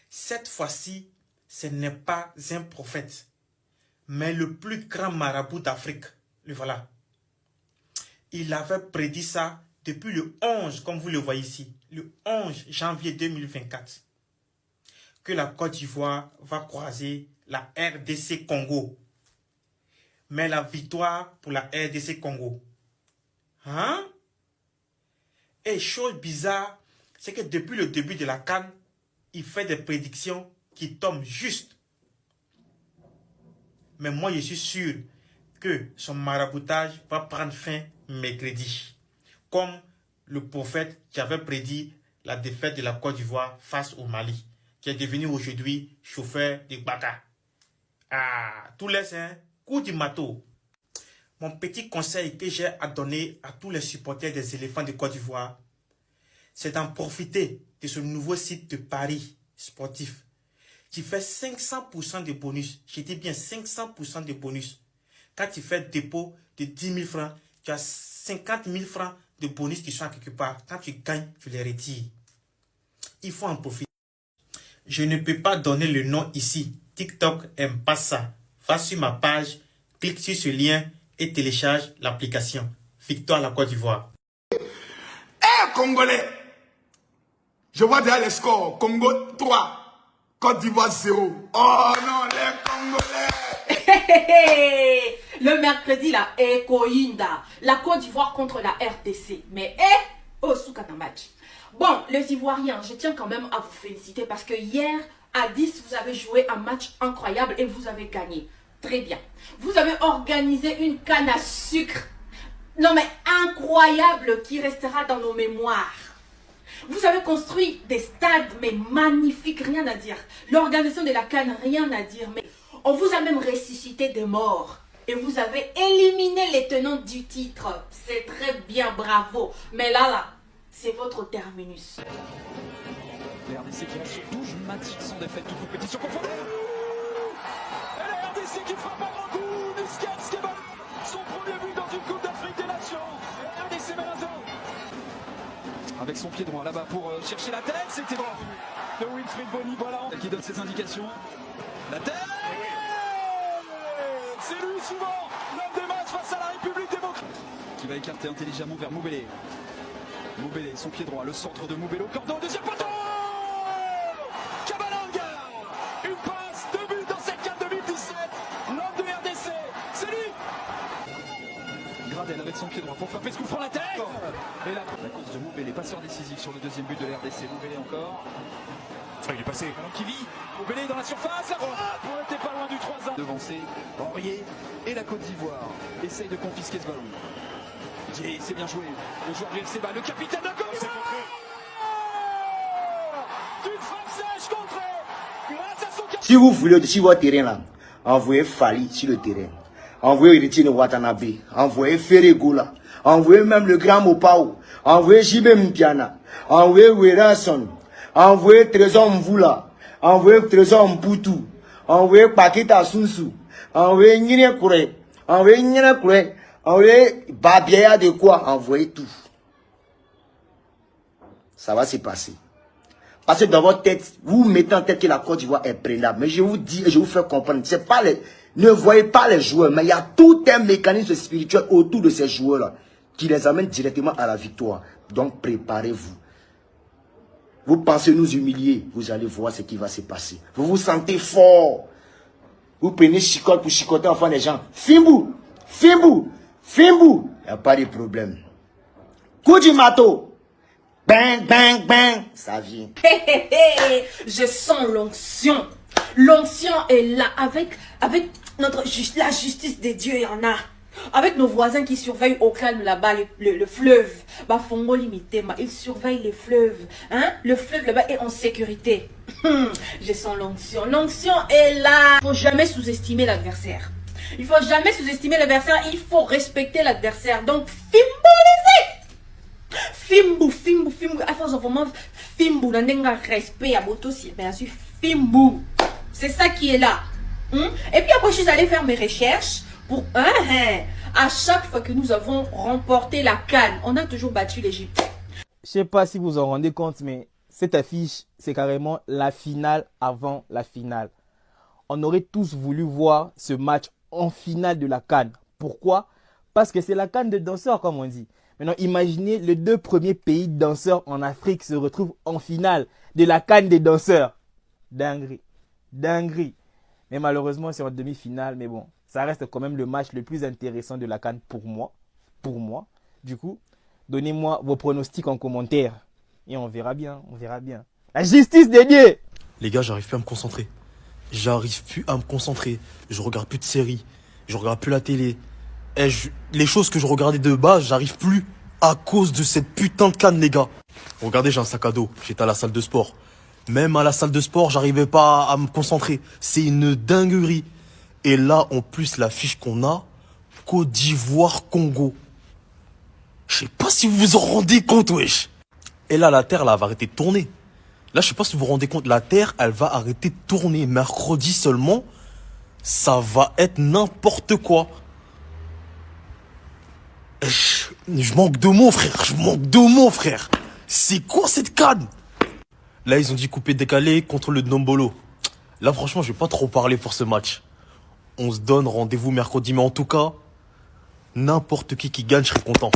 Cette fois-ci, ce n'est pas un prophète, mais le plus grand marabout d'Afrique. Le voilà. Il avait prédit ça depuis le 11, comme vous le voyez ici, le 11 janvier 2024, que la Côte d'Ivoire va croiser la RDC Congo. Mais la victoire pour la RDC Congo. Hein? Et chose bizarre, c'est que depuis le début de la CAN, il fait des prédictions qui tombent juste. Mais moi, je suis sûr que son maraboutage va prendre fin mercredi. Comme le prophète qui avait prédit la défaite de la Côte d'Ivoire face au Mali, qui est devenu aujourd'hui chauffeur de Baka. Ah, tout laisse un coup du marteau. Mon petit conseil que j'ai à donner à tous les supporters des éléphants de Côte d'Ivoire, c'est d'en profiter de ce nouveau site de paris sportif qui fait 500% de bonus. Je dis bien 500% de bonus. Quand tu fais dépôt de 10 000 francs, tu as 50 000 francs de bonus qui sont quelque part. Quand tu gagnes, tu les retires. Il faut en profiter. Je ne peux pas donner le nom ici. TikTok aime pas ça. Va sur ma page, clique sur ce lien et télécharge l'application. Victoire la Côte d'Ivoire. Congolais, je vois déjà les scores. Congo 3, Côte d'Ivoire 0. Oh non, les Congolais. Le mercredi, la Ekoinda, la Côte d'Ivoire contre la RDC. Mais, au Soukana match. Bon, les Ivoiriens, je tiens quand même à vous féliciter parce que hier, à 10, vous avez joué un match incroyable et vous avez gagné. Très bien. Vous avez organisé une canne à sucre. Non mais incroyable qui restera dans nos mémoires. Vous avez construit des stades mais magnifiques, rien à dire. L'organisation de la CAN, rien à dire. Mais on vous a même ressuscité des morts. Et vous avez éliminé les tenants du titre. C'est très bien, bravo. Mais là, c'est votre terminus. Les RDC qui ont sur 12 matchs sans défaite, toute compétition confondue. Et la RDC qui frappe un grand coup. Muscat qui bat son premier but dans une Coupe d'Afrique des Nations. RDC Malazan. Avec son pied droit là-bas pour chercher la tête, c'était bon. De Wilfried Bony, voilà, qui donne ses indications. La tête. C'est lui souvent, l'homme des matchs face à la République démocratique. Qui va écarter intelligemment vers Moubélé. Moubélé, son pied droit, le centre de Moubélé au cordon, deuxième poteau. Kabalanga. Une passe, 2 buts dans cette CAN 2017. L'homme de RDC, c'est lui. Gradel avec son pied droit pour frapper ce coup franc la tête. Et la course de Moubélé, passeur décisif sur le deuxième but de la RDC. Moubélé encore. Il est passé. Qui vit. Moubélé dans la surface. La frappe. On n'était pas loin du 3-1. Devancé. Aurier et la Côte d'Ivoire essaye de confisquer ce ballon. Dié, c'est bien joué. Le joueur du FC Bâle, le capitaine de Côte d'Ivoire. D'une frappe sèche contrée. Grâce à son capitaine. Si vous voulez sur votre terrain là, envoyez Fali sur le terrain. Envoyez Etienne Watanabe. Envoyez Ferregola. Envoyez même le grand Mopao. Envoyez Jibé Mpiana. Envoyez Werason. Envoyez Trésor Mvula. Envoyez Trésor Mputu. Envoyez Pakita Sunsu. Envoyez Nyine Kure. Envoyez Nyine Kure. Envoyez Babiaya de quoi. Envoyez tout. Ça va se passer. Parce que dans votre tête, vous mettez en tête que la Côte d'Ivoire est prenable. Mais je vous dis et je vous fais comprendre. C'est pas les, ne voyez pas les joueurs. Mais il y a tout un mécanisme spirituel autour de ces joueurs-là qui les amène directement à la victoire. Donc préparez-vous. Vous pensez nous humilier, vous allez voir ce qui va se passer. Vous vous sentez fort. Vous prenez chicotte pour chicoter enfin les gens. Fimbou, Fimbou, Fimbou. Il n'y a pas de problème. Coup du marteau. Bang, bang, bang. Ça vient. Je sens l'onction. L'onction est là avec la justice des dieux, il y en a. Avec nos voisins qui surveillent au calme là-bas le fleuve. Bah, Fongo limité, ils surveillent les fleuves. Hein? Le fleuve là-bas est en sécurité. Je sens l'onction. L'onction est là. Il ne faut jamais sous-estimer l'adversaire. Il ne faut jamais sous-estimer l'adversaire. Il faut respecter l'adversaire. Donc, Fimbu, Fimbu, Fimbu. À force de vraiment Fimbu, dans un respect à Botosi, bien sûr, Fimbu. C'est ça qui est là. Et puis après, je suis allée faire mes recherches. Pour à chaque fois que nous avons remporté la CAN, on a toujours battu l'Égypte. Je ne sais pas si vous en rendez compte, mais cette affiche, c'est carrément la finale avant la finale. On aurait tous voulu voir ce match en finale de la CAN. Pourquoi? Parce que c'est la CAN de danseurs, comme on dit. Maintenant, imaginez les 2 premiers pays danseurs en Afrique se retrouvent en finale de la CAN des danseurs. Dinguerie. Dinguerie. Mais malheureusement, c'est en demi-finale. Mais bon, ça reste quand même le match le plus intéressant de la CAN pour moi. Pour moi. Du coup, donnez-moi vos pronostics en commentaire. Et on verra bien, on verra bien. La justice des dieux! Les gars, j'arrive plus à me concentrer. J'arrive plus à me concentrer. Je regarde plus de séries. Je regarde plus la télé. Les choses que je regardais de base, j'arrive plus à cause de cette putain de canne, les gars. Regardez, j'ai un sac à dos. J'étais à la salle de sport. Même à la salle de sport, j'arrivais pas à me concentrer. C'est une dinguerie. Et là, en plus, la fiche qu'on a, Côte d'Ivoire, Congo. Je sais pas si vous vous en rendez compte, wesh. Et là, la Terre, là, elle va arrêter de tourner. Là, je sais pas si vous vous rendez compte, la Terre, elle va arrêter de tourner. Mercredi seulement, ça va être n'importe quoi. Je manque de mots, frère. Je manque de mots, frère. C'est quoi cette canne? Là, ils ont dit couper décalé contre le Nombolo. Là, franchement, je vais pas trop parler pour ce match. On se donne rendez-vous mercredi, mais en tout cas, n'importe qui gagne, je serai content.